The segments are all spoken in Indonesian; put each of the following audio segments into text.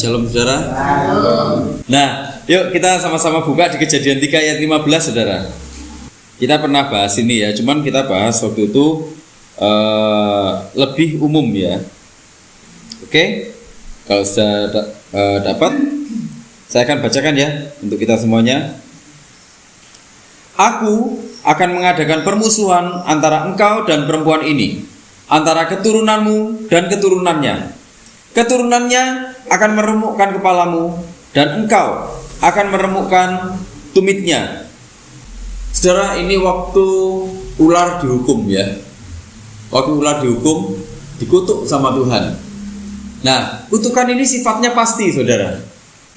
Shalom saudara. Nah, yuk kita sama-sama buka di Kejadian 3 ayat 15 saudara. Kita pernah bahas ini ya, cuman kita bahas waktu itu lebih umum ya. Oke, kalau sudah dapat, saya akan bacakan ya untuk kita semuanya. Aku akan mengadakan permusuhan antara engkau dan perempuan ini, antara keturunanmu dan keturunannya. Keturunannya akan meremukkan kepalamu, dan engkau akan meremukkan tumitnya. Saudara, ini waktu ular dihukum ya. Waktu ular dihukum, dikutuk sama Tuhan. Nah, kutukan ini sifatnya pasti saudara.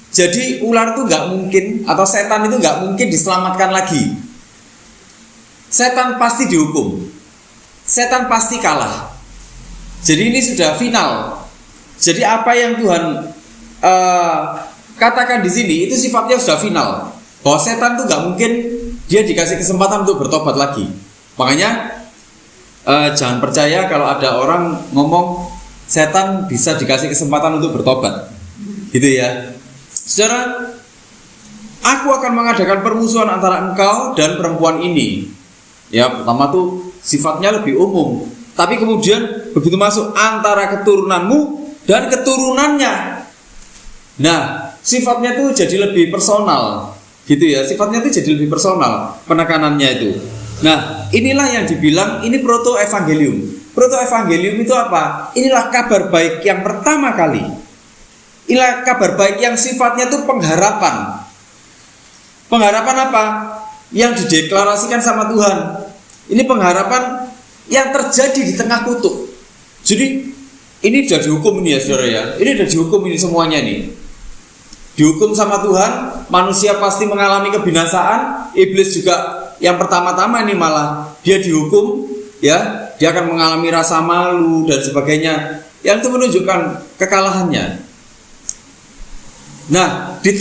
Jadi ular itu gak mungkin, atau setan itu gak mungkin diselamatkan lagi. Setan pasti dihukum. Setan pasti kalah. Jadi ini sudah final. Jadi apa yang Tuhan katakan di sini itu sifatnya sudah final. Bahwa setan itu gak mungkin dia dikasih kesempatan untuk bertobat lagi. Makanya jangan percaya kalau ada orang ngomong setan bisa dikasih kesempatan untuk bertobat, gitu ya. Saudara, aku akan mengadakan permusuhan antara engkau dan perempuan ini. Ya, pertama tuh sifatnya lebih umum. Tapi kemudian begitu masuk antara keturunanmu dan keturunannya. Nah, sifatnya tuh jadi lebih personal, gitu ya. Sifatnya tuh jadi lebih personal penekanannya itu. Nah, inilah yang dibilang ini proto-evangelium. Proto-evangelium itu apa? Inilah kabar baik yang pertama kali. Inilah kabar baik yang sifatnya tuh pengharapan. Pengharapan apa? Yang dideklarasikan sama Tuhan. Ini pengharapan yang terjadi di tengah kutuk. Jadi ini sudah dihukum ini ya saudara ya. Ini sudah dihukum ini semuanya nih. Dihukum sama Tuhan, manusia pasti mengalami kebinasaan. Iblis juga yang pertama-tama ini malah dia dihukum ya. Dia akan mengalami rasa malu dan sebagainya. Yang itu menunjukkan kekalahannya. Nah, di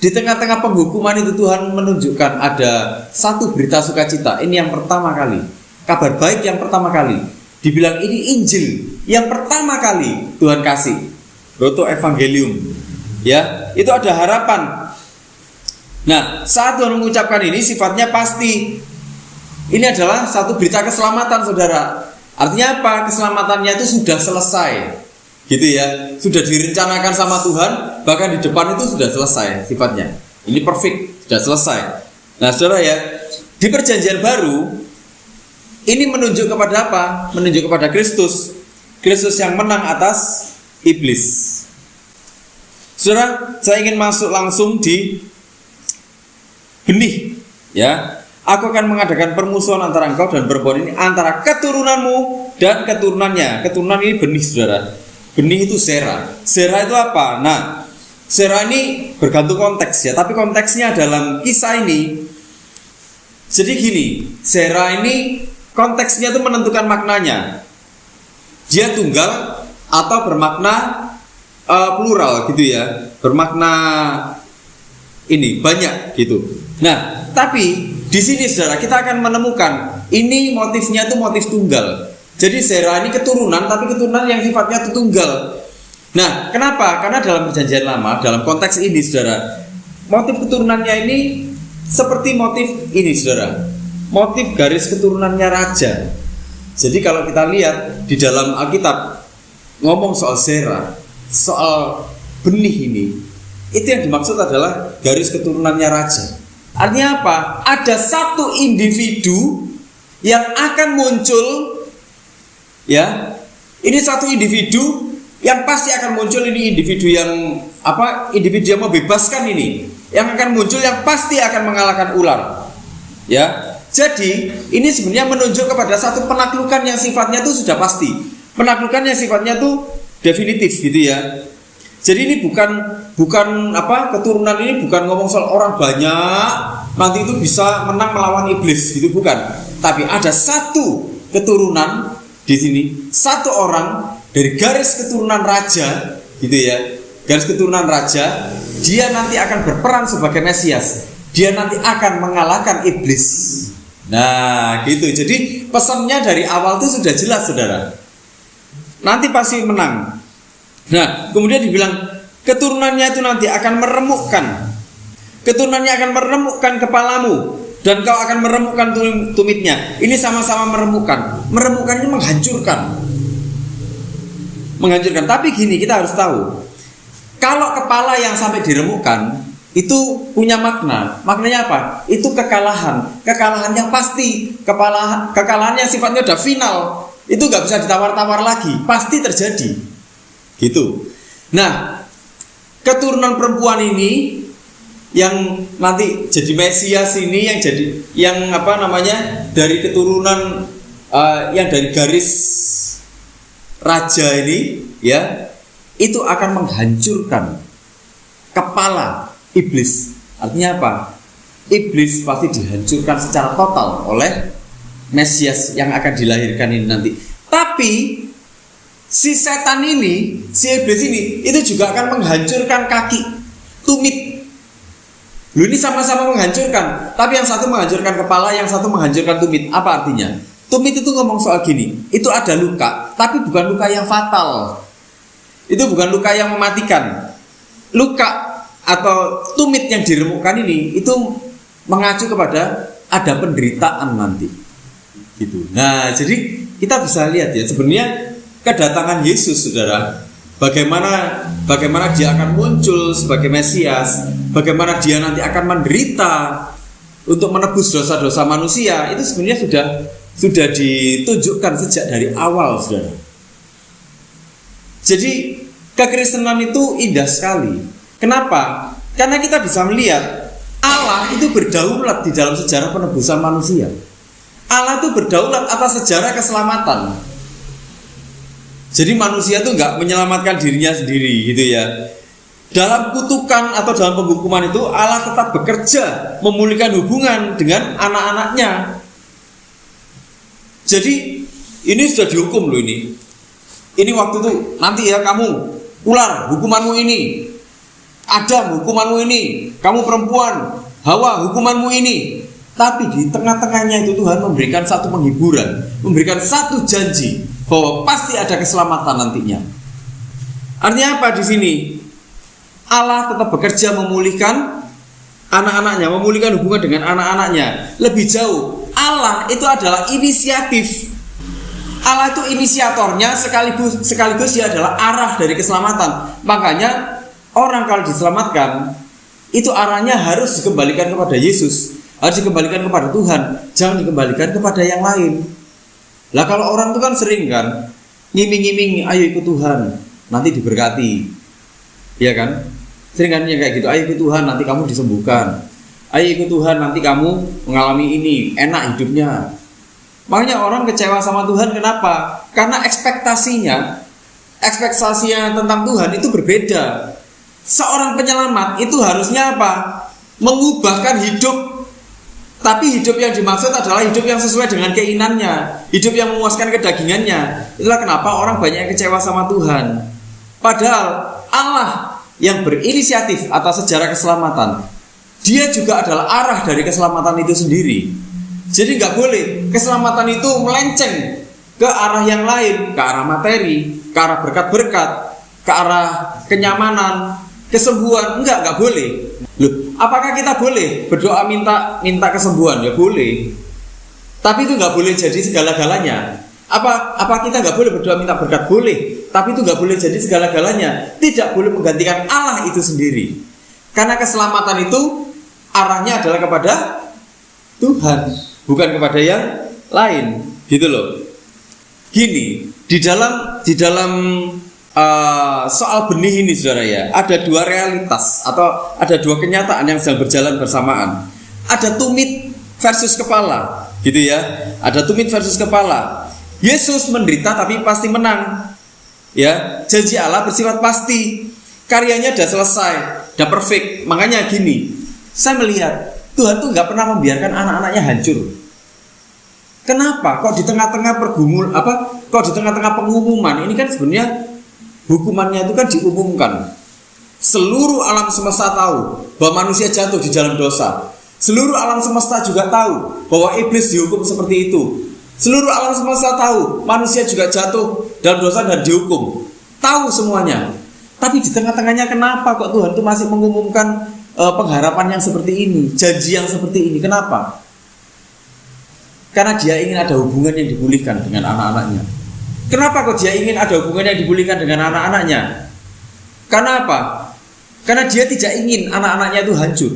tengah-tengah penghukuman itu Tuhan menunjukkan ada satu berita sukacita. Ini yang pertama kali. Kabar baik yang pertama kali. Dibilang ini Injil yang pertama kali Tuhan kasih, proto-evangelium. Ya, itu ada harapan. Nah, saat Tuhan mengucapkan ini sifatnya pasti. Ini adalah satu berita keselamatan saudara. Artinya apa? Keselamatannya itu sudah selesai, gitu ya. Sudah direncanakan sama Tuhan. Bahkan di depan itu sudah selesai sifatnya. Ini perfect, sudah selesai. Nah saudara ya, di perjanjian baru ini menunjuk kepada apa? Menunjuk kepada Kristus. Kristus yang menang atas iblis. Saudara, saya ingin masuk langsung di benih. Ya, aku akan mengadakan permusuhan antara engkau dan perempuan ini, antara keturunanmu dan keturunannya. Keturunan ini benih, saudara. Benih itu zera. Zera itu apa? Nah, zera ini bergantung konteks ya. Tapi konteksnya dalam kisah ini. Jadi gini, zera ini konteksnya itu menentukan maknanya. Dia tunggal atau bermakna plural gitu ya. Bermakna ini banyak gitu. Nah, tapi di sini saudara kita akan menemukan ini motifnya itu motif tunggal. Jadi Zera ini keturunan, tapi keturunan yang sifatnya itu tunggal. Nah, kenapa? Karena dalam perjanjian lama, dalam konteks ini saudara, motif keturunannya ini seperti motif ini saudara, motif garis keturunannya raja. Jadi kalau kita lihat di dalam Alkitab ngomong soal Zera, soal benih ini, itu yang dimaksud adalah garis keturunannya raja. Artinya apa? Ada satu individu yang akan muncul, ya. Ini satu individu yang pasti akan muncul. Ini individu yang apa? Individu yang membebaskan ini, yang akan muncul, yang pasti akan mengalahkan ular. Ya. Jadi ini sebenarnya menunjuk kepada satu penaklukan yang sifatnya itu sudah pasti. Penaklukan yang sifatnya itu definitif gitu ya. Jadi ini bukan apa, keturunan ini bukan ngomong soal orang banyak nanti itu bisa menang melawan iblis gitu, bukan. Tapi ada satu keturunan di sini, satu orang dari garis keturunan raja gitu ya. Garis keturunan raja, dia nanti akan berperan sebagai Mesias. Dia nanti akan mengalahkan iblis. Nah, gitu. Jadi pesannya dari awal itu sudah jelas, saudara. Nanti pasti menang. Nah, kemudian dibilang keturunannya itu nanti akan meremukkan. Keturunannya akan meremukkan kepalamu dan kau akan meremukkan tumitnya. Ini sama-sama meremukkan. Meremukkan ini menghancurkan. Menghancurkan. Tapi gini, kita harus tahu, kalau kepala yang sampai diremukkan itu punya makna. Maknanya apa? Itu kekalahan. Kekalahan yang pasti. Kekalahan yang sifatnya udah final. Itu gak bisa ditawar-tawar lagi. Pasti terjadi. Gitu. Nah, keturunan perempuan ini yang nanti jadi Mesias ini, yang dari keturunan yang dari garis raja ini, ya, itu akan menghancurkan kepala iblis. Artinya apa? Iblis pasti dihancurkan secara total oleh Mesias yang akan dilahirkan ini nanti. Tapi si setan ini, si iblis ini, itu juga akan menghancurkan kaki, tumit. Lu ini sama-sama menghancurkan, tapi yang satu menghancurkan kepala, yang satu menghancurkan tumit. Apa artinya? Tumit itu ngomong soal gini, itu ada luka, tapi bukan luka yang fatal. Itu bukan luka yang mematikan. Luka atau tumit yang diremukkan ini itu mengacu kepada ada penderitaan nanti. Gitu. Nah, jadi kita bisa lihat ya, sebenarnya kedatangan Yesus, saudara, bagaimana dia akan muncul sebagai Mesias, bagaimana dia nanti akan menderita untuk menebus dosa-dosa manusia, itu sebenarnya sudah ditunjukkan sejak dari awal, saudara. Jadi kekristenan itu indah sekali. Kenapa? Karena kita bisa melihat Allah itu berdaulat di dalam sejarah penebusan manusia. Allah itu berdaulat atas sejarah keselamatan. Jadi manusia itu nggak menyelamatkan dirinya sendiri, gitu ya. Dalam kutukan atau dalam penghukuman itu Allah tetap bekerja memulihkan hubungan dengan anak-anaknya. Jadi ini sudah dihukum loh ini. Ini waktu itu nanti ya, kamu ular, hukumanmu ini. Adam, hukumanmu ini. Kamu perempuan, Hawa, hukumanmu ini. Tapi di tengah-tengahnya itu Tuhan memberikan satu penghiburan, memberikan satu janji bahwa pasti ada keselamatan nantinya. Artinya apa di sini? Allah tetap bekerja memulihkan anak-anaknya, memulihkan hubungan dengan anak-anaknya. Lebih jauh, Allah itu adalah inisiatif. Allah itu inisiatornya, sekaligus dia adalah arah dari keselamatan. Makanya orang kalau diselamatkan, itu arahnya harus dikembalikan kepada Yesus, harus dikembalikan kepada Tuhan, jangan dikembalikan kepada yang lain. Lah kalau orang itu kan sering kan ngiming-ngiming, ayo ikut Tuhan, nanti diberkati, ya kan? Sering kan yang kayak gitu, ayo ikut Tuhan, nanti kamu disembuhkan, ayo ikut Tuhan, nanti kamu mengalami ini, enak hidupnya. Makanya orang kecewa sama Tuhan, kenapa? Karena ekspektasinya tentang Tuhan itu berbeda. Seorang penyelamat itu harusnya apa? Mengubahkan hidup. Tapi hidup yang dimaksud adalah hidup yang sesuai dengan keinginannya, hidup yang memuaskan kedagingannya. Itulah kenapa orang banyak yang kecewa sama Tuhan. Padahal Allah yang berinisiatif atas sejarah keselamatan, dia juga adalah arah dari keselamatan itu sendiri. Jadi gak boleh keselamatan itu melenceng ke arah yang lain, ke arah materi, ke arah berkat-berkat, ke arah kenyamanan, kesembuhan. Enggak boleh. Loh, apakah kita boleh berdoa minta kesembuhan? Ya boleh. Tapi itu nggak boleh jadi segala-galanya. Apa kita nggak boleh berdoa minta berkat? Boleh. Tapi itu nggak boleh jadi segala-galanya. Tidak boleh menggantikan Allah itu sendiri. Karena keselamatan itu arahnya adalah kepada Tuhan, bukan kepada yang lain. Gitu loh. Gini, di dalam soal benih ini, saudara ya, ada dua realitas atau ada dua kenyataan yang sedang berjalan bersamaan. Ada tumit versus kepala, gitu ya. Ada tumit versus kepala. Yesus menderita tapi pasti menang. Ya, janji Allah bersifat pasti. Karyanya sudah selesai, sudah perfect. Makanya gini, saya melihat Tuhan tuh nggak pernah membiarkan anak-anaknya hancur. Kenapa? Kok di tengah-tengah Kok di tengah-tengah pengumuman ini kan sebenarnya hukumannya itu kan diumumkan. Seluruh alam semesta tahu bahwa manusia jatuh di dalam dosa. Seluruh alam semesta juga tahu bahwa iblis dihukum seperti itu. Seluruh alam semesta tahu manusia juga jatuh dalam dosa dan dihukum. Tahu semuanya. Tapi di tengah-tengahnya kenapa kok Tuhan tuh masih mengumumkan pengharapan yang seperti ini, janji yang seperti ini? Kenapa? Karena dia ingin ada hubungan yang dipulihkan dengan anak-anaknya. Kenapa kok dia ingin ada hubungan yang dipulihkan dengan anak-anaknya? Karena apa? Karena dia tidak ingin anak-anaknya itu hancur.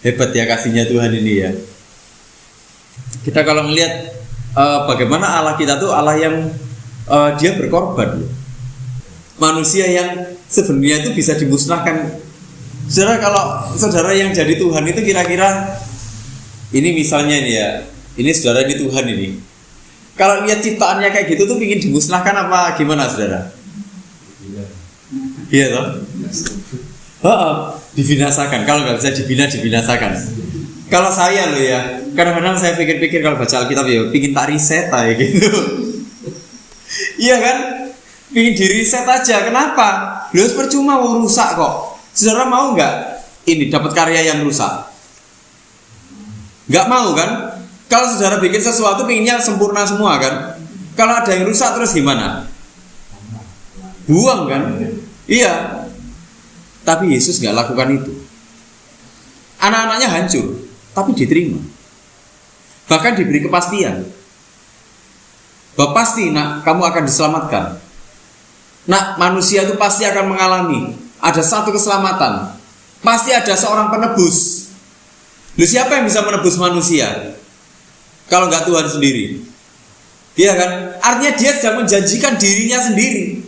Hebat ya kasihnya Tuhan ini ya. Kita kalau melihat bagaimana Allah kita tuh Allah yang dia berkorban. Manusia yang sebenarnya itu bisa dimusnahkan. Saudara, kalau saudara yang jadi Tuhan itu kira-kira ini misalnya nih ya, ini saudara ini Tuhan ini. Kalau lihat ciptaannya kayak gitu tuh ingin dimusnahkan apa gimana saudara? Iya toh? Dibinasakan. Kalau nggak bisa dibinasakan. Kalau saya loh ya, kadang-kadang saya pikir-pikir kalau baca Alkitab ya, pingin tak riset aja gitu. Iya kan? Pingin di riset aja. Kenapa? Lu percuma mau rusak kok. Saudara mau nggak ini dapat karya yang rusak? Nggak mau kan? Kalau saudara bikin sesuatu pinginnya sempurna semua kan? Kalau ada yang rusak terus gimana? Buang kan? Iya. Tapi Yesus nggak lakukan itu. Anak-anaknya hancur, tapi diterima. Bahkan diberi kepastian. Bahwa pasti nak kamu akan diselamatkan. Nak manusia itu pasti akan mengalami ada satu keselamatan. Pasti ada seorang penebus. Lalu siapa yang bisa menebus manusia? Kalau nggak Tuhan sendiri. Iya kan? Artinya dia sedang menjanjikan dirinya sendiri.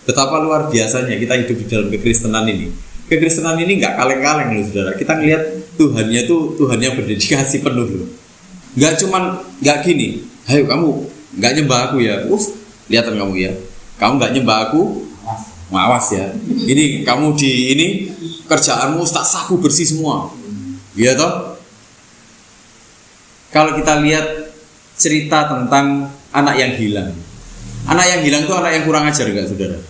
Betapa luar biasanya kita hidup di dalam kekristenan ini. Kekristenan ini nggak kaleng-kaleng loh saudara. Kita ngelihat Tuhannya tuh Tuhan yang berdedikasi penuh loh. Nggak gini. Ayo kamu nggak nyembah aku ya. Lihatan kamu ya. Kamu nggak nyembah aku, mawas ya. Ini kamu di ini kerjaanmu tak saku bersih semua. Iya toh? Kalau kita lihat cerita tentang anak yang hilang. Anak yang hilang itu anak yang kurang ajar enggak saudara?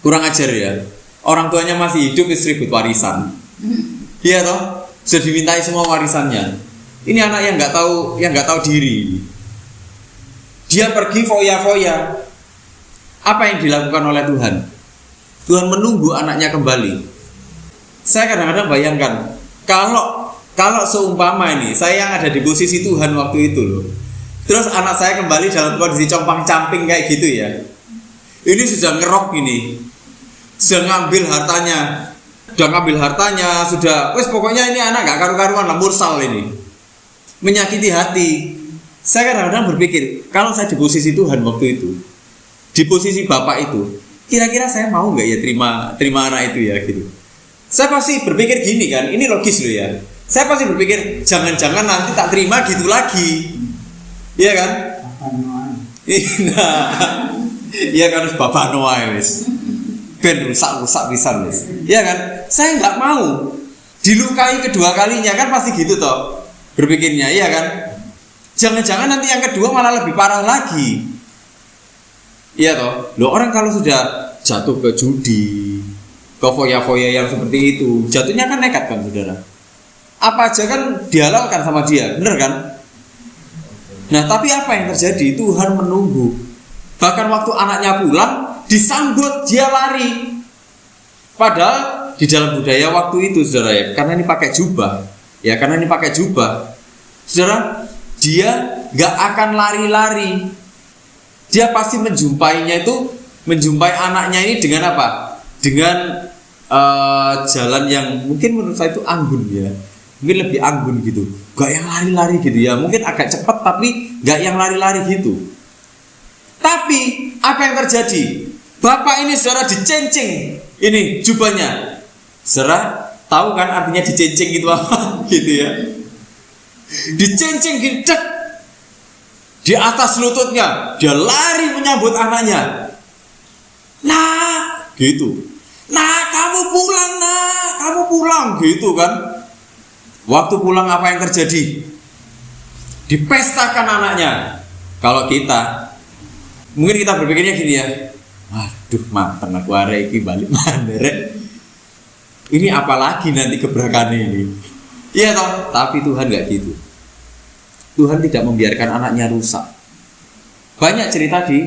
Kurang ajar ya. Orang tuanya masih hidup, istri ribut warisan. Iya toh? Sudah dimintai semua warisannya. Ini anak yang nggak tahu diri. Dia pergi foya-foya. Apa yang dilakukan oleh Tuhan? Tuhan menunggu anaknya kembali. Saya kadang-kadang bayangkan kalau seumpama ini saya yang ada di posisi Tuhan waktu itu loh. Terus anak saya kembali dalam kondisi compang-camping kayak gitu ya. Ini sudah ngerok ini. Sudah ngambil hartanya, sudah pokoknya ini anak gak karu-karuan lah, mursal ini. Menyakiti hati. Saya kadang-kadang berpikir, kalau saya di posisi Tuhan waktu itu, di posisi bapak itu, kira-kira saya mau nggak ya terima anak itu ya gitu. Saya pasti berpikir gini kan, ini logis loh ya. Saya pasti berpikir jangan-jangan nanti tak terima gitu lagi, iya kan? Nah, iya kan bapak Noah wis, ben rusak pisan wis, iya kan? Saya nggak mau dilukai kedua kalinya kan pasti gitu toh berpikirnya, iya kan? Jangan-jangan nanti yang kedua malah lebih parah lagi. Iya toh, loh orang kalau sudah jatuh ke judi, ke foya-foya yang seperti itu, jatuhnya kan nekat kan saudara. Apa aja kan dihalalkan sama dia, bener kan? Nah tapi apa yang terjadi? Tuhan menunggu. Bahkan waktu anaknya pulang, disambut dia lari. Padahal di dalam budaya waktu itu saudara ya, karena ini pakai jubah, saudara, dia nggak akan lari-lari. Dia pasti menjumpai anaknya ini dengan apa? Dengan jalan yang mungkin menurut saya itu anggun ya. Mungkin lebih anggun gitu. Gak yang lari-lari gitu ya. Mungkin agak cepat tapi gak yang lari-lari gitu. Tapi apa yang terjadi? Bapak ini saudara dicencing. Ini jubahnya. Saudara tahu kan artinya dicencing itu apa? Gitu ya. Dicencing gidek di atas lututnya, dia lari menyambut anaknya. Nah, gitu. Nah, kamu pulang, gitu kan. Waktu pulang apa yang terjadi? Dipestakan anaknya. Kalau kita, mungkin kita berpikirnya gini ya. Waduh, mateng aku arek iki balik manderek. Ini apalagi nanti gebrakan ini. Iya toh, tapi Tuhan enggak gitu. Tuhan tidak membiarkan anaknya rusak. Banyak cerita di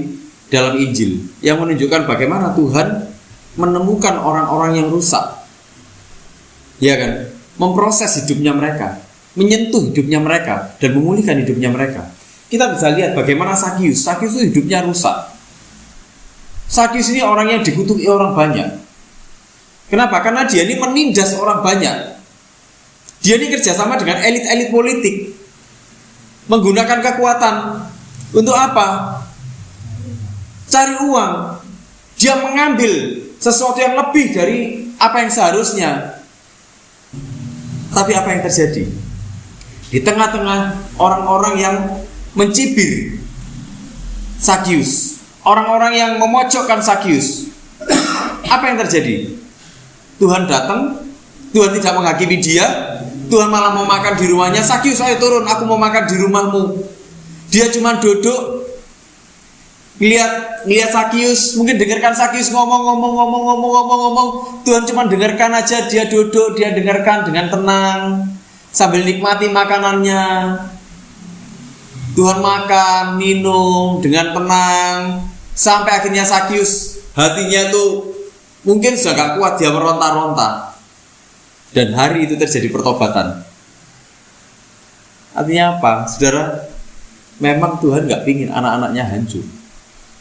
dalam Injil yang menunjukkan bagaimana Tuhan menemukan orang-orang yang rusak, ya kan, memproses hidupnya mereka, menyentuh hidupnya mereka, dan memulihkan hidupnya mereka. Kita bisa lihat bagaimana Sakius itu hidupnya rusak. Sakius ini orang yang dikutuki orang banyak. Kenapa? Karena dia ini menindas orang banyak. Dia ini kerjasama dengan elit-elit politik, menggunakan kekuatan untuk apa? Cari uang. Dia mengambil sesuatu yang lebih dari apa yang seharusnya. Tapi apa yang terjadi? Di tengah-tengah orang-orang yang mencibir Sakius, orang-orang yang memojokkan Sakius, apa yang terjadi? Tuhan datang, Tuhan tidak menghakimi dia, Tuhan malah mau makan di rumahnya. Sakius, ayo turun, aku mau makan di rumahmu. Dia cuma duduk, lihat Sakius, mungkin dengarkan Sakius ngomong. Tuhan cuma dengarkan aja, dia duduk, dia dengarkan dengan tenang sambil nikmati makanannya. Tuhan makan, minum dengan tenang sampai akhirnya Sakius hatinya tuh mungkin sudah gak kuat, dia meronta-ronta. Dan hari itu terjadi pertobatan. Artinya apa? Saudara, memang Tuhan gak pingin anak-anaknya hancur.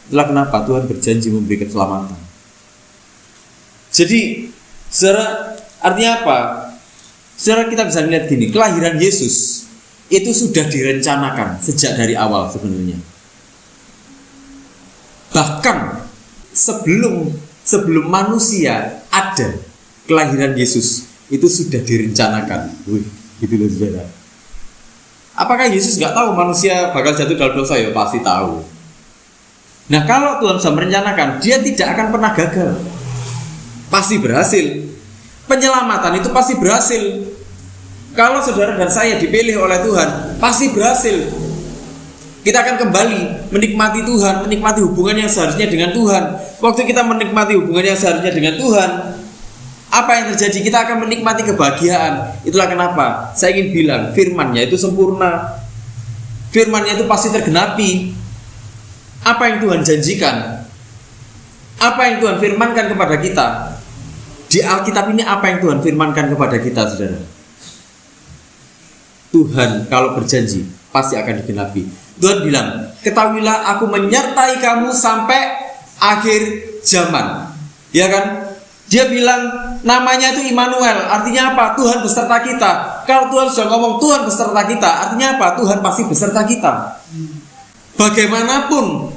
Itulah kenapa Tuhan berjanji memberi keselamatan. Jadi, saudara, artinya apa? Saudara, kita bisa lihat gini, kelahiran Yesus itu sudah direncanakan sejak dari awal sebenarnya. Bahkan sebelum manusia ada, kelahiran Yesus itu sudah direncanakan. Gitu loh saudara. Apakah Yesus nggak tahu manusia bakal jatuh dalam dosa? Ya pasti tahu. Nah, kalau Tuhan sudah merencanakan, dia tidak akan pernah gagal. Pasti berhasil. Penyelamatan itu pasti berhasil. Kalau saudara dan saya dipilih oleh Tuhan, pasti berhasil. Kita akan kembali menikmati Tuhan, menikmati hubungan yang seharusnya dengan Tuhan. Waktu kita menikmati hubungan yang seharusnya dengan Tuhan, apa yang terjadi? Kita akan menikmati kebahagiaan. Itulah kenapa saya ingin bilang, firman-Nya itu sempurna. Firman-Nya itu pasti tergenapi. Apa yang Tuhan janjikan, apa yang Tuhan firmankan kepada kita di Alkitab ini, apa yang Tuhan firmankan kepada kita, saudara? Tuhan kalau berjanji pasti akan digenapi. Tuhan bilang, ketahuilah aku menyertai kamu sampai akhir zaman. Ya kan? Dia bilang namanya itu Immanuel. Artinya apa? Tuhan beserta kita. Kalau Tuhan sudah ngomong Tuhan beserta kita, artinya apa? Tuhan pasti beserta kita. Bagaimanapun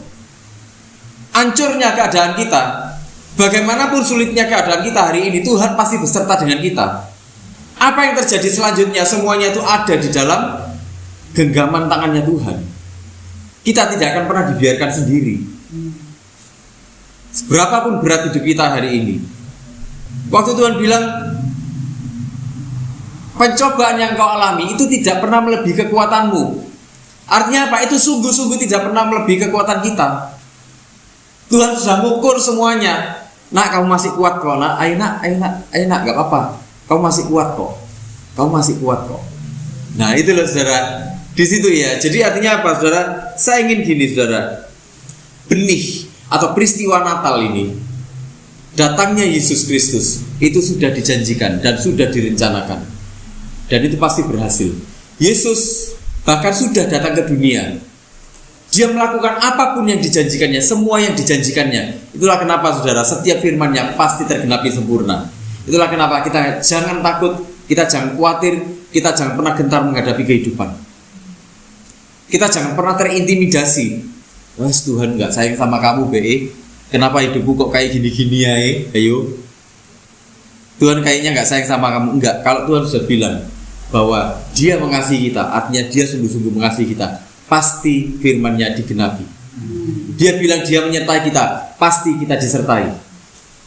hancurnya keadaan kita, bagaimanapun sulitnya keadaan kita hari ini, Tuhan pasti beserta dengan kita. Apa yang terjadi selanjutnya, semuanya itu ada di dalam genggaman tangannya Tuhan. Kita tidak akan pernah dibiarkan sendiri. Berapapun berat hidup kita hari ini, waktu Tuhan bilang pencobaan yang kau alami itu tidak pernah melebihi kekuatanmu, artinya apa? Itu sungguh-sungguh tidak pernah melebihi kekuatan kita. Tuhan sudah mengukur semuanya. Nak, kamu masih kuat kok. Nak, ayo nak, gak apa-apa. Kamu masih kuat kok. Nah, itu loh saudara. Di situ ya. Jadi artinya apa, saudara? Saya ingin gini, saudara. Benih atau peristiwa Natal ini, datangnya Yesus Kristus, itu sudah dijanjikan dan sudah direncanakan. Dan itu pasti berhasil. Yesus bahkan sudah datang ke dunia. Dia melakukan apapun yang dijanjikannya, semua yang dijanjikannya. Itulah kenapa, saudara, setiap firman-Nya pasti tergenapi sempurna. Itulah kenapa kita jangan takut, kita jangan khawatir, kita jangan pernah gentar menghadapi kehidupan. Kita jangan pernah terintimidasi. Wes, Tuhan nggak sayang sama kamu, BE. Kenapa hidupku kok kayak gini-gini ya? Ayo. Tuhan kayaknya nggak sayang sama kamu. Enggak. Kalau Tuhan sudah bilang bahwa Dia mengasihi kita, artinya Dia sungguh-sungguh mengasihi kita, pasti firman-Nya digenapi. Dia bilang Dia menyertai kita, pasti kita disertai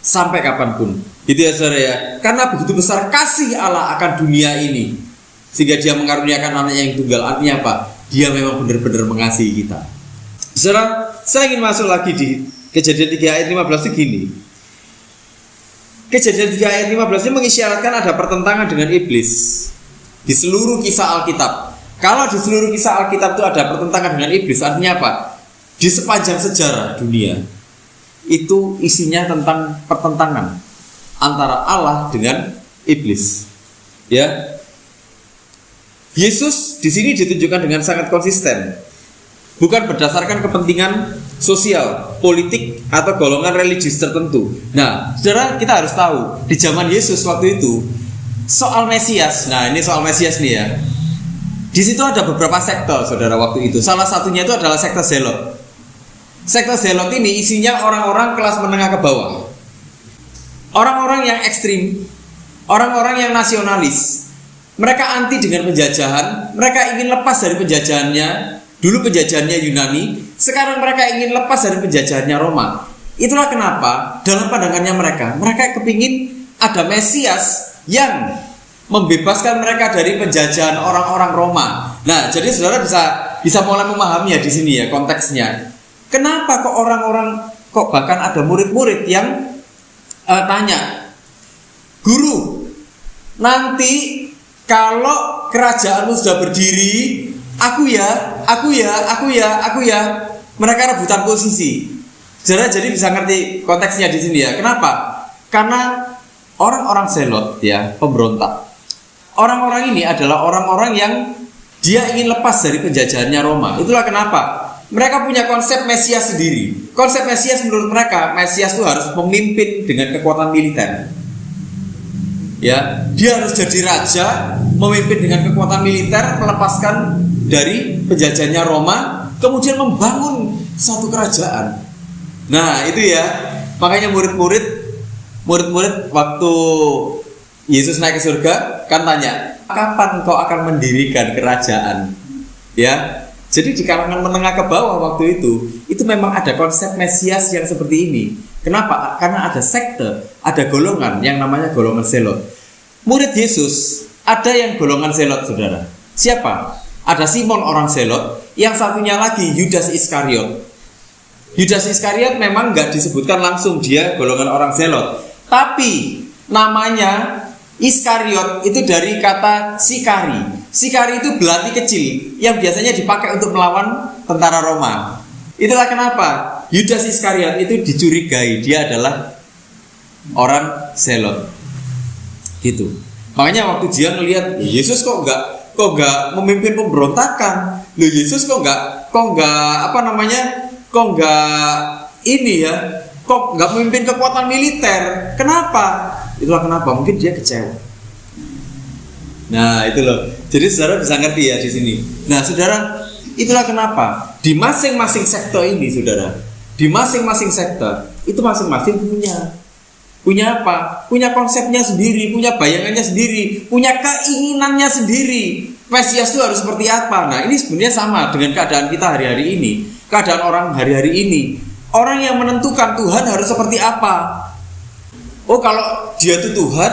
sampai kapanpun. Gitu ya, saudara ya. Karena begitu besar kasih Allah akan dunia ini, sehingga Dia mengaruniakan anaknya yang tunggal. Artinya apa? Dia memang benar-benar mengasihi kita. Saudara, saya ingin masuk lagi di Kejadian 3 ayat 15 segini. Kejadian 3 ayat 15 ini mengisyaratkan ada pertentangan dengan iblis di seluruh kisah Alkitab. Kalau di seluruh kisah Alkitab itu ada pertentangan dengan iblis, artinya apa? di sepanjang sejarah dunia itu isinya tentang pertentangan antara Allah dengan iblis. Ya, Yesus di sini ditunjukkan dengan sangat konsisten, bukan berdasarkan kepentingan sosial, politik, atau golongan religius tertentu. Nah, saudara, kita harus tahu di zaman Yesus waktu itu soal Mesias. Nah, ini soal Mesias nih ya. Di situ ada beberapa sekte, saudara, waktu itu. Salah satunya itu adalah sekte Zelot. Sekte Zelot ini isinya orang-orang kelas menengah ke bawah, orang-orang yang ekstrim, orang-orang yang nasionalis. Mereka anti dengan penjajahan. Mereka ingin lepas dari penjajahannya. Dulu penjajahannya Yunani, sekarang mereka ingin lepas dari penjajahannya Roma. Itulah kenapa dalam pandangannya mereka kepingin ada Mesias yang membebaskan mereka dari penjajahan orang-orang Roma. Nah, jadi saudara bisa mulai memahami ya di sini ya konteksnya. Kenapa kok orang-orang, kok bahkan ada murid-murid yang tanya, "Guru, nanti kalau kerajaanmu sudah berdiri, aku ya. Mereka rebutan posisi." Jadi bisa ngerti konteksnya di sini ya. Kenapa? Karena orang-orang Zelot ya, pemberontak. Orang-orang ini adalah orang-orang yang dia ingin lepas dari penjajahannya Roma. Itulah kenapa mereka punya konsep Mesias sendiri. Konsep Mesias menurut mereka, Mesias itu harus memimpin dengan kekuatan militer. Ya, dia harus jadi raja, memimpin dengan kekuatan militer, melepaskan dari penjajahannya Roma, kemudian membangun satu kerajaan. Nah, itu ya. Makanya murid-murid waktu Yesus naik ke surga kan tanya, "Kapan kau akan mendirikan kerajaan?" Ya. Jadi di kalangan menengah ke bawah waktu itu memang ada konsep Mesias yang seperti ini. Kenapa? Karena ada sekte, ada golongan yang namanya golongan Zelot. Murid Yesus ada yang golongan Zelot, saudara. Siapa? Ada Simon orang Zelot, yang satunya lagi Yudas Iskariot. Yudas Iskariot memang nggak disebutkan langsung dia golongan orang Zelot, tapi namanya Iskariot itu dari kata sikari. Sikari itu belati kecil yang biasanya dipakai untuk melawan tentara Roma. Itulah kenapa Yudas Iskariot itu dicurigai dia adalah orang Zelot. Gitu. Makanya waktu dia ngelihat Yesus kok nggak memimpin pemberontakan. Loh, Yesus kok nggak memimpin kekuatan militer. Kenapa? Itulah kenapa mungkin dia kecewa. Nah, itu loh. Jadi saudara bisa ngerti ya di sini. Nah, saudara, itulah kenapa di masing-masing sekte ini, saudara, di masing-masing sekte itu masing-masing punya apa? Punya konsepnya sendiri, punya bayangannya sendiri, punya keinginannya sendiri. Mesias itu harus seperti apa? Nah, ini sebenarnya sama dengan keadaan kita hari-hari ini. Keadaan orang hari-hari ini, orang yang menentukan Tuhan harus seperti apa. Oh, kalau dia itu Tuhan,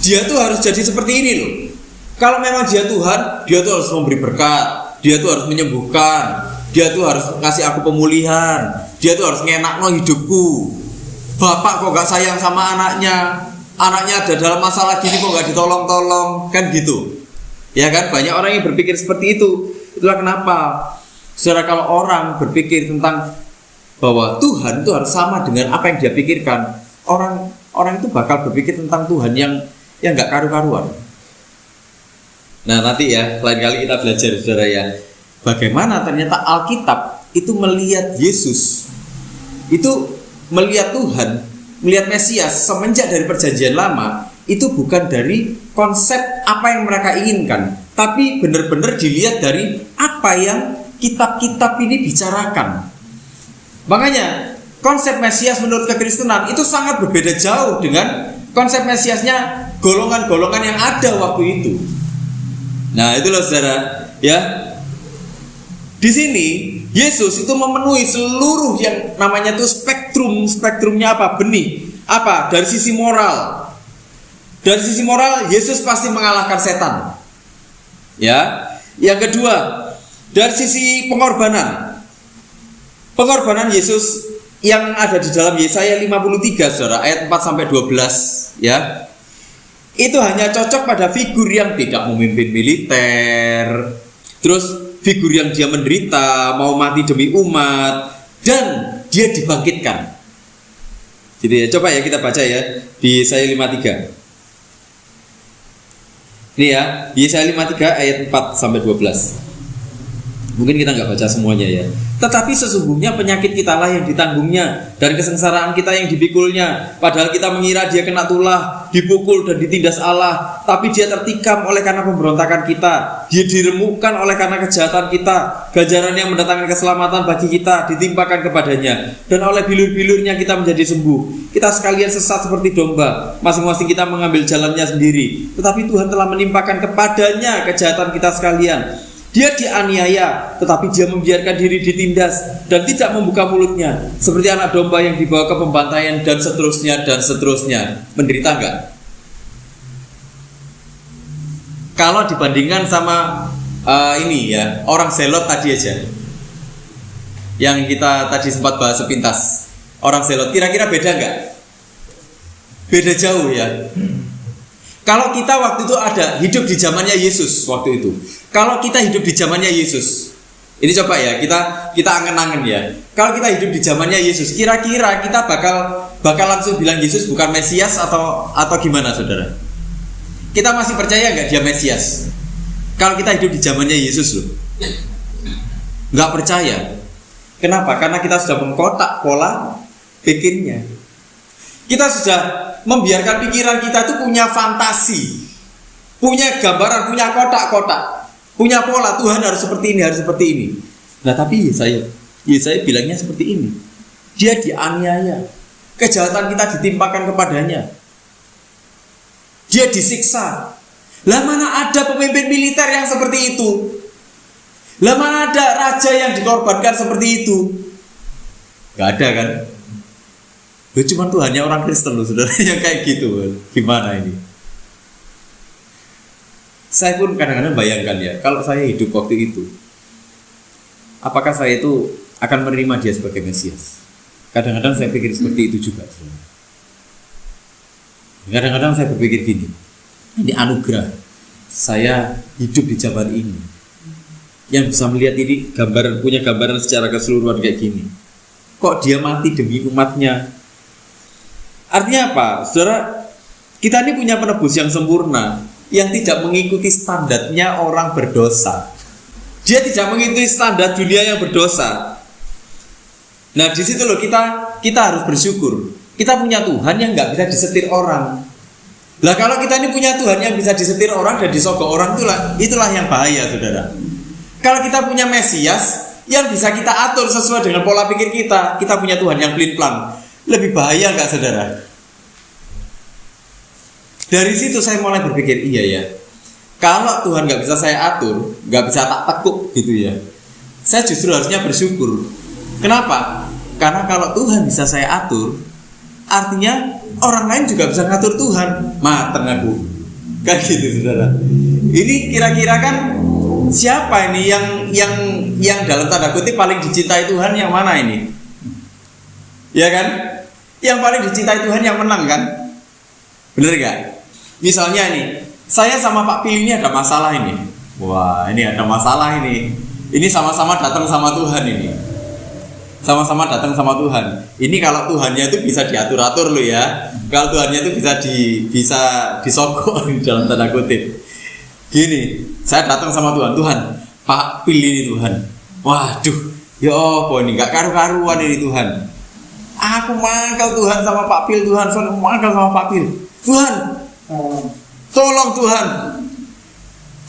dia tuh harus jadi seperti ini loh. Kalau memang dia Tuhan, dia tuh harus memberi berkat, dia tuh harus menyembuhkan, dia tuh harus ngasih aku pemulihan, dia tuh harus ngenakno hidupku. Bapak kok gak sayang sama anaknya ada dalam masalah gini kok gak ditolong-tolong, kan gitu. Ya kan, banyak orang yang berpikir seperti itu. Itulah kenapa saudara, kalau orang berpikir tentang bahwa Tuhan itu harus sama dengan apa yang dia pikirkan, orang itu bakal berpikir tentang Tuhan yang gak karu-karuan. Nah, nanti ya lain kali kita belajar, saudara ya, bagaimana ternyata Alkitab itu melihat Yesus, itu melihat Tuhan, melihat Mesias semenjak dari perjanjian lama, itu bukan dari konsep apa yang mereka inginkan, tapi benar-benar dilihat dari apa yang kitab-kitab ini bicarakan. Makanya konsep Mesias menurut kekristenan itu sangat berbeda jauh dengan konsep Mesiasnya golongan-golongan yang ada waktu itu. Nah, itulah saudara ya. Di sini Yesus itu memenuhi seluruh yang namanya itu spektrumnya apa? Benih. Apa? Dari sisi moral. Dari sisi moral Yesus pasti mengalahkan setan. Ya. Yang kedua, dari sisi pengorbanan. Pengorbanan Yesus yang ada di dalam Yesaya 53, saudara, ayat 4 sampai 12, ya. Itu hanya cocok pada figur yang tidak memimpin militer. Terus figur yang dia menderita, mau mati demi umat, dan dia dibangkitkan. Gitu ya. Coba ya kita baca ya di Yesaya 53. Ini ya, Yesaya 53 ayat 4 sampai 12. Mungkin kita nggak baca semuanya ya. Tetapi sesungguhnya penyakit kita lah yang ditanggungnya, dan kesengsaraan kita yang dipikulnya. Padahal kita mengira dia kena tulah, dipukul dan ditindas Allah. Tapi dia tertikam oleh karena pemberontakan kita. Dia diremukkan oleh karena kejahatan kita. Ganjaran yang mendatangkan keselamatan bagi kita ditimpakan kepadanya. Dan oleh bilur-bilurnya kita menjadi sembuh. Kita sekalian sesat seperti domba, masing-masing kita mengambil jalannya sendiri. Tetapi Tuhan telah menimpakan kepadanya kejahatan kita sekalian. Dia dianiaya, tetapi dia membiarkan diri ditindas dan tidak membuka mulutnya, seperti anak domba yang dibawa ke pembantaian, dan seterusnya dan seterusnya. Menderita enggak? Kalau dibandingkan sama ini ya, orang Zelot tadi aja, yang kita tadi sempat bahas sepintas, orang Zelot, kira-kira beda enggak? Beda jauh ya. Kalau kita waktu itu ada hidup di zamannya Yesus waktu itu. Kalau kita hidup di zamannya Yesus, ini coba ya kita angen-angen ya. Kalau kita hidup di zamannya Yesus, kira-kira kita bakal langsung bilang Yesus bukan Mesias atau gimana, saudara? Kita masih percaya nggak dia Mesias? Kalau kita hidup di zamannya Yesus loh, nggak percaya. Kenapa? Karena kita sudah mengkotak pola pikirnya. Kita sudah membiarkan pikiran kita itu punya fantasi, punya gambaran, punya kotak-kotak, punya pola. Tuhan harus seperti ini, harus seperti ini. Nah tapi Yesaya bilangnya seperti ini. Dia dianiaya, kejahatan kita ditimpakan kepadanya, dia disiksa. Lah mana ada pemimpin militer yang seperti itu? Lah mana ada raja yang dikorbankan seperti itu? Gak ada kan? Cuma Tuhannya orang Kristen loh, saudara, yang kayak gitu. Gimana ini? Saya pun kadang-kadang bayangkan ya, kalau saya hidup waktu itu, apakah saya itu akan menerima dia sebagai Mesias? Kadang-kadang saya pikir seperti itu juga. Kadang-kadang saya berpikir gini, ini anugerah saya hidup di zaman ini, yang bisa melihat ini punya gambaran secara keseluruhan kayak gini. Kok dia mati demi umatnya? Artinya apa? Saudara, kita ini punya penebus yang sempurna, yang tidak mengikuti standarnya orang berdosa. Dia tidak mengikuti standar dunia yang berdosa. Nah di situ loh kita harus bersyukur. Kita punya Tuhan yang nggak bisa disetir orang. Lah kalau kita ini punya Tuhan yang bisa disetir orang dan disogok orang, itulah yang bahaya, saudara. Kalau kita punya Mesias yang bisa kita atur sesuai dengan pola pikir kita punya Tuhan yang pelin-pelan. Lebih bahaya nggak, saudara? Dari situ saya mulai berpikir, iya ya, kalau Tuhan nggak bisa saya atur, nggak bisa tak tekuk gitu ya, saya justru harusnya bersyukur. Kenapa? Karena kalau Tuhan bisa saya atur, artinya orang lain juga bisa ngatur Tuhan. Mateng aku, kan gitu, saudara. Ini kira-kira kan siapa ini yang dalam tanda kutip paling dicintai Tuhan yang mana ini? Ya kan? Yang paling dicintai Tuhan yang menang kan? Bener gak? Misalnya nih, saya sama Pak Pil ini ada masalah ini. Wah, ini ada masalah ini. Ini sama-sama datang sama Tuhan ini. Sama-sama datang sama Tuhan. Ini kalau Tuhannya itu bisa diatur-atur loh ya. Kalau Tuhannya itu bisa disogok dalam tanda kutip. Gini, saya datang sama Tuhan. Tuhan, Pak Pil ini Tuhan. Waduh, ya apa ini, gak karu-karuan ini Tuhan. Aku mangkal Tuhan sama Pak Pil, Tuhan, saya mangkal sama Pak Pil. Tuhan, tolong Tuhan,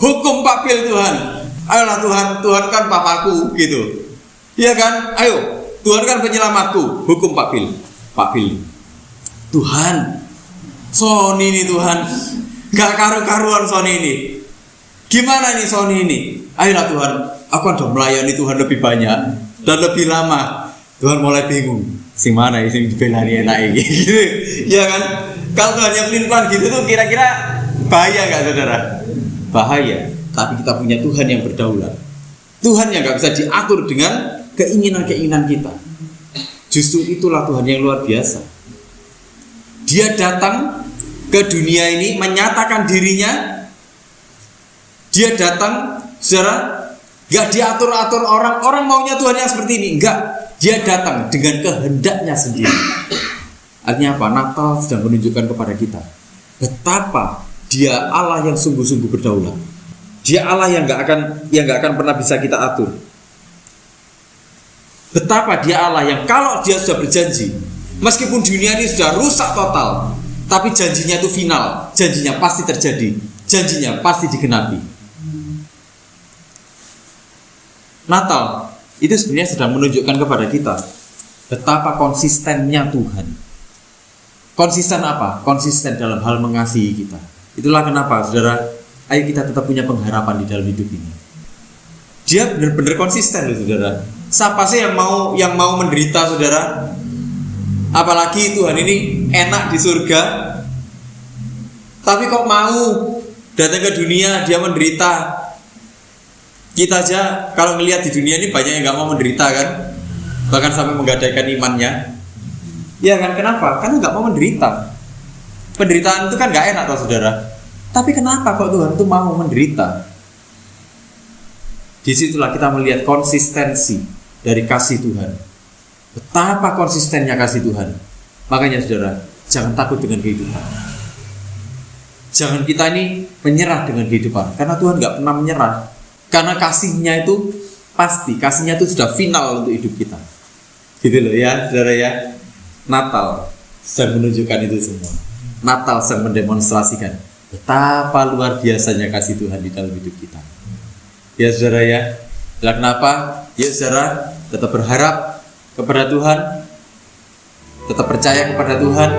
hukum Pak Pil Tuhan. Ayolah Tuhan kan papaku gitu. Iya kan? Ayo, Tuhan kan penyelamatku, hukum Pak Pil. Pak Pil, Tuhan, Sony ini Tuhan, gak karu-karuan Sony ini. Gimana nih Sony ini? Ayolah Tuhan, aku udah melayani Tuhan lebih banyak dan lebih lama. Tuhan mulai bingung. Sing mana sing dibelani enak iki gitu. Ya kan? Kalau Tuhannya pelin-pelan gitu tuh kira-kira bahaya enggak, saudara? Bahaya. Tapi kita punya Tuhan yang berdaulat. Tuhan yang enggak bisa diatur dengan keinginan-keinginan kita. Justru itulah Tuhan yang luar biasa. Dia datang ke dunia ini menyatakan dirinya. Dia datang, saudara, Gak diatur-atur orang maunya Tuhan yang seperti ini. Enggak, dia datang dengan kehendaknya sendiri. Artinya apa? Natal sedang menunjukkan kepada kita betapa dia Allah yang sungguh-sungguh berdaulat. Dia Allah yang gak akan pernah bisa kita atur. Betapa dia Allah yang kalau dia sudah berjanji, meskipun dunia ini sudah rusak total, tapi janjinya itu final, janjinya pasti terjadi, janjinya pasti digenapi. Natal itu sebenarnya sedang menunjukkan kepada kita betapa konsistennya Tuhan. Konsisten apa? Konsisten dalam hal mengasihi kita. Itulah kenapa, saudara, ayo kita tetap punya pengharapan di dalam hidup ini. Dia benar-benar konsisten loh, saudara. Siapa sih yang mau menderita, saudara? Apalagi Tuhan ini enak di surga, tapi kok mau datang ke dunia dia menderita. Kita aja kalau ngelihat di dunia ini banyak yang nggak mau menderita kan, bahkan sampai menggadaikan imannya. Ya kan, kenapa? Karena nggak mau menderita. Penderitaan itu kan nggak enak toh, saudara. Tapi kenapa kok Tuhan itu mau menderita? Disitulah kita melihat konsistensi dari kasih Tuhan. Betapa konsistennya kasih Tuhan. Makanya saudara, jangan takut dengan kehidupan. Jangan kita ini menyerah dengan kehidupan, karena Tuhan nggak pernah menyerah. Karena kasihnya itu pasti, kasihnya itu sudah final untuk hidup kita. Gitu loh ya, saudara ya. Natal sedang menunjukkan itu semua. Natal sedang mendemonstrasikan betapa luar biasanya kasih Tuhan di dalam hidup kita. Ya saudara ya. Itulah kenapa, ya saudara, tetap berharap kepada Tuhan, tetap percaya kepada Tuhan,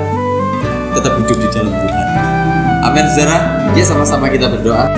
tetap hidup di dalam Tuhan. Amin saudara. Ya sama-sama kita berdoa.